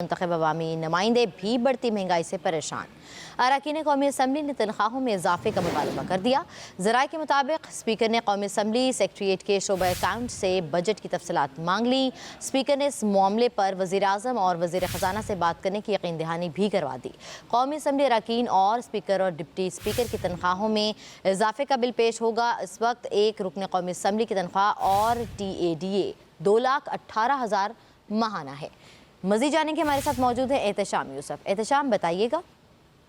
मुंतखब अवामी नुमाइंदे भी बढ़ती महंगाई से परेशान। अरकान कौमी असम्बली ने तनख्वाहों में इजाफे का मुतालबा कर दिया। ज़राए के मुताबिक स्पीकर ने कौमी असम्बली सेक्रेटेरिएट के शोबा अकाउंट से बजट की तफसीलात मांग ली। स्पीकर ने इस मामले पर वज़ीर आज़म और वज़ीर ख़जाना से बात करने की यकीन दहानी भी करवा दी। कौमी असम्बली अरकान और स्पीकर और डिप्टी स्पीकर की तनख्वाहों में इजाफे का बिल पेश होगा। इस वक्त एक रुकन कौमी असम्बली की तनख्वाह और TADA 2,18,000 माहाना है। मज़ीद जाने के हमारे साथ मौजूद है एहतशाम यूसुफ। एहतशाम बताइएगा।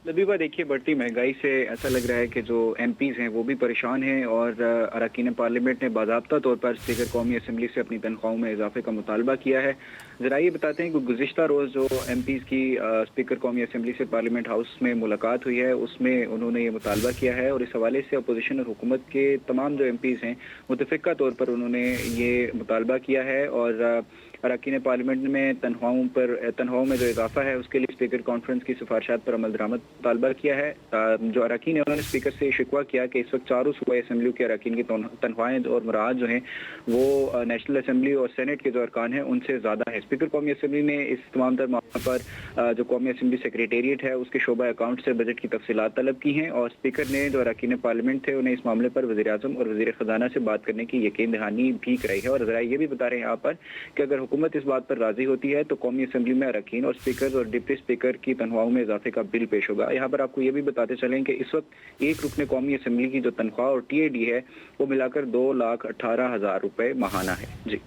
लबीबा, देखिए, बढ़ती महंगाई से ऐसा लग रहा है कि जो MPs हैं वो भी परेशान हैं और अरकान पार्लियामेंट ने बाज़ाब्ता तौर पर स्पीकर कौमी असम्बली से अपनी तनख्वाहों में इजाफे का मुतालबा किया है। ज़रा ये बताते हैं कि गुज़िश्ता रोज़ जो MPs की स्पीकर कौमी असम्बली से पार्लियामेंट हाउस में मुलाकात हुई है उसमें उन्होंने ये मुतालबा किया है और इस हवाले से अपोजिशन और हुकूमत के तमाम जो MPs हैं मुतफ़िक़ा तौर पर उन्होंने ये मुतालबा किया है और अरकान पार्लियामेंट में तनख्वाहों में जो इजाफा है उसके लिए स्पीकर कॉन्फ्रेंस की सिफारिशात पर अमल दरामद मुतालबा किया है। जो अरकान है उन्होंने स्पीकर से शिकवा किया कि इस वक्त चारों सूबाई असम्बलियों के अरकान की तनख्वाहें और मुराद जो हैं वो नेशनल असम्बली और सेनेट के जो अरकान हैं उनसे ज़्यादा है। स्पीकर कौमी असम्बली ने इस तमाम तर मामलों पर जो कौमी असम्बली सेक्रेटेरिएट है उसके शोबा अकाउंट से बजट की तफसीलात तलब की हैं और स्पीकर ने जो अरकान पार्लियामेंट थे उन्हें इस मामले पर वज़ीर आज़म और वज़ीर ख़जाना से बात करने की यकीन दहानी भी कराई है। और ज़रा ये भी बता रहे हैं यहाँ पर कि अगर हुकूमत इस बात पर राजी होती है तो कौमी असम्बली में अरकान और स्पीकर और डिप्टी स्पीकर की तनख्वाहों में इजाफे का बिल पेश होगा। यहाँ पर आपको ये भी बताते चलें कि इस वक्त एक रुकन कौमी असम्बली की जो तनख्वाह और TAD है वो मिलाकर 2,18,000 रुपए माहाना है। जी,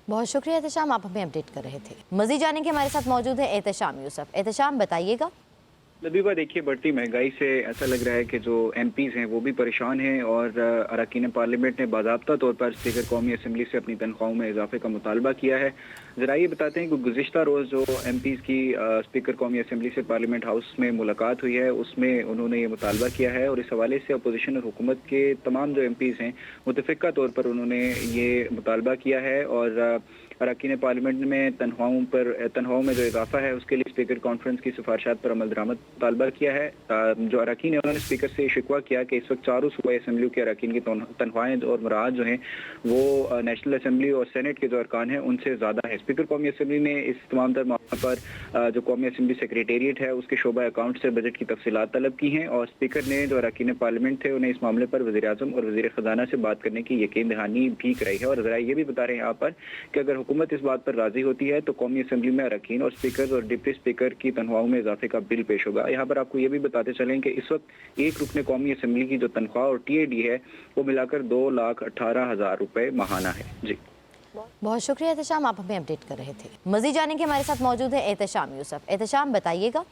बहुत शुक्रिया एहतशाम, आप हमें अपडेट कर रहे थे। मज़ीद जाने के हमारे साथ मौजूद है एहतशाम यूसुफ। एहतशाम बताइएगा। लबीबा, देखिए, बढ़ती महंगाई से ऐसा लग रहा है कि जो MPs हैं वो भी परेशान हैं और अरकान पार्लियामेंट ने बाज़ाब्ता तौर पर स्पीकर कौमी असम्बली से अपनी तनख्वाहों में इजाफे का मुतालबा किया है। ज़रा ये बताते हैं कि गुज़िश्ता रोज़ जो MPs की स्पीकर कौमी असम्बली से पार्लियामेंट हाउस में मुलाकात हुई है उसमें उन्होंने ये मुतालबा किया है और इस हवाले से अपोजिशन और हुकूमत के तमाम जो MPs हैं मुतफ़िक़ा तौर पर उन्होंने ये मुतालबा किया है और अरकान पार्लियामेंट में तनख्वाहों में जो इजाफा है उसके लिए स्पीकर कॉन्फ्रेंस की सिफारिशात पर अमल दरामद मुतालबा किया है। जो अरकान है उन्होंने स्पीकर से शिकवा किया कि इस वक्त चारों सूबाई असम्बलियों के अरकान की तनख्वाहें और मुराद जो हैं वो नेशनल असम्बली और सेनेट के जो अरकान हैं उनसे ज़्यादा है। स्पीकर कौमी असम्बली ने इस तमाम तर मामलों पर जो कौमी असम्बली सेक्रेटेरिएट है उसके शोबा अकाउंट से बजट की तफसीलात तलब की हैं और स्पीकर ने जो अरकान पार्लियामेंट थे उन्हें इस मामले पर वज़ीर आज़म और वज़ीर ख़जाना से बात करने की यकीन दहानी भी कराई है। और ज़रा ये भी बता रहे हैं यहाँ पर कि अगर हुकूमत इस बात पर राजी होती है तो कौमी असम्बली में अरकान और स्पीकर और डिप्टी स्पीकर की तनख्वाहों में इजाफे का बिल पेश होगा। यहाँ पर आपको ये भी बताते चलें कि इस वक्त एक रुकन कौमी असम्बली की जो तनख्वाह और TAD है वो मिलाकर 2,18,000 रुपए माहाना है। जी, बहुत शुक्रिया एहतशाम, आप हमें अपडेट कर रहे थे। मज़ीद जाने के हमारे साथ मौजूद है एहतशाम यूसुफ। एहतशाम बताइएगा।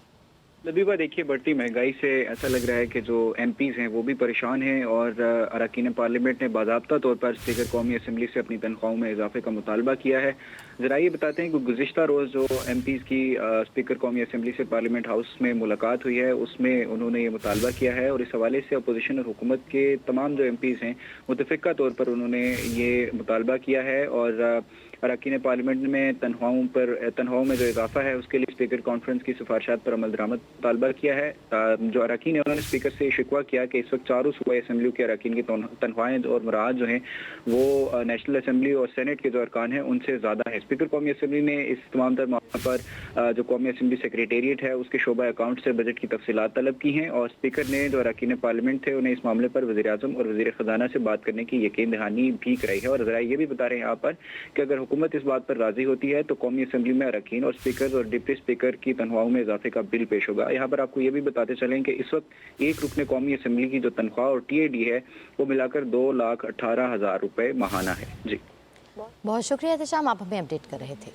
लबीबा, देखिए, बढ़ती महंगाई से ऐसा लग रहा है कि जो MPs हैं वो भी परेशान हैं और अरकान पार्लियामेंट ने बाज़ाब्ता तौर पर स्पीकर कौमी असम्बली से अपनी तनख्वाहों में इजाफे का मुतालबा किया है। ज़रा ये बताते हैं कि गुज़िश्ता रोज़ जो MPs की स्पीकर कौमी असम्बली से पार्लियामेंट हाउस में मुलाकात हुई है उसमें उन्होंने ये मुतालबा किया है और इस हवाले से अपोजिशन और हुकूमत के तमाम जो MPs हैं मुतफ़िक़ा तौर पर उन्होंने ये मुतालबा किया है और अरकान पार्लियामेंट में तनख्वाहों में जो इजाफा है उसके लिए स्पीकर कॉन्फ्रेंस की सिफारिशात पर अमल दरामद मुतालबा किया है। जो अरकान है उन्होंने स्पीकर से शिकवा किया कि इस वक्त चारों सूबाई असम्बलियों के अरकान की तनख्वाहें और मुराद जो हैं वो नेशनल असम्बली और सेनेट के जो अरकान हैं उनसे ज़्यादा है। स्पीकर कौमी असम्बली ने इस तमाम तर मामलों पर जो कौमी असम्बली सेक्रेटेरिएट है उसके शोबा अकाउंट से बजट की तफसीलात तलब की हैं और स्पीकर ने जो अरकान पार्लियामेंट थे उन्हें इस मामले पर वज़ीर आज़म और वज़ीर ख़जाना से बात करने की यकीन दहानी भी कराई है। और ज़रा ये भी बता रहे हैं यहाँ पर कि अगर हुकूमत इस बात पर राजी होती है तो कौमी असम्बली में अरकान और स्पीकर और डिप्टी स्पीकर की तनख्वाहों में इजाफे का बिल पेश होगा। यहाँ पर आपको ये भी बताते चलें कि इस वक्त एक रुकन कौमी असम्बली की जो तनख्वाह और TAD है वो मिलाकर 2,18,000 रुपए माहाना है। जी, बहुत शुक्रिया एहतशाम, आप हमें अपडेट कर रहे थे।